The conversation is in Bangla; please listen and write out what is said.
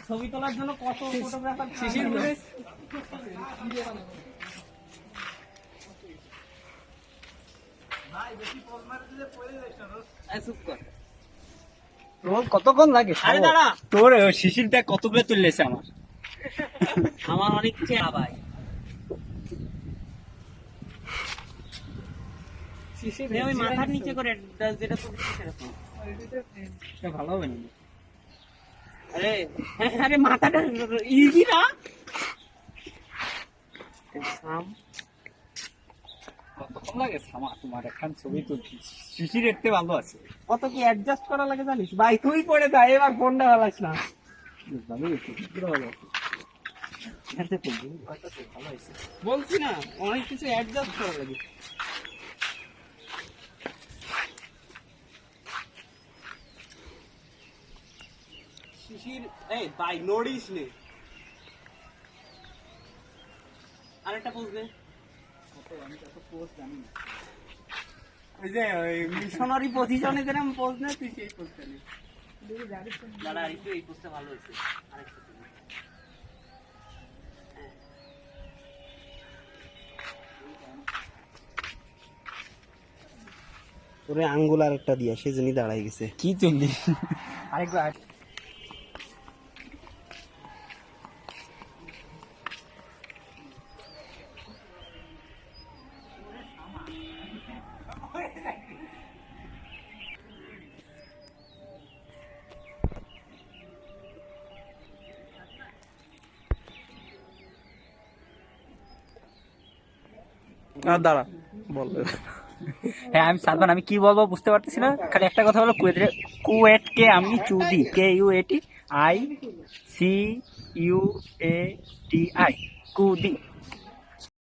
ছবি তোলার জন্য কত ফটোগ্রাফার কতক্ষণ লাগে? তোর শিশিরটা কতগুলো তুললেছে আমার আমার অনেক কিছু আবাই ওই মাথার নিচে করে যেটা সেটা ভালো হবে না। আরে আরে মাথাটা ইজি না কতক্ষণ লাগে সামা তোমার এখন ছবি তুলছি? শিশির দেখতে ভালো আছে। কত কি অ্যাডজাস্ট করা লাগে জানিস ভাই? তুই পড়ে যা, এবার ফোনটা হালাস না। বলছি না অনেক কিছু অ্যাডজাস্ট করা লাগে। শিশির এই ভাই নড়িস নে। আরেকটা পোজ দে। ওই যে মিশনারি পজিশনে যেরকম পোজ নে, তুই সেই পোজটা নে। দাদা একটু এই পোজটা ভালো হয়েছে। আরেকটা তোরে আঙ্গুল আর একটা দিয়া সেজন্যই দাঁড়াই গেছে। কি চললি? আরেকবার দাঁড়া বল। হ্যাঁ আমি সাদমান, আমি কি বলবো বুঝতে পারতেছি না, খালি একটা কথা বলো, কুয়েটকে আমি চুদি, KUAT ICUATI কুদি।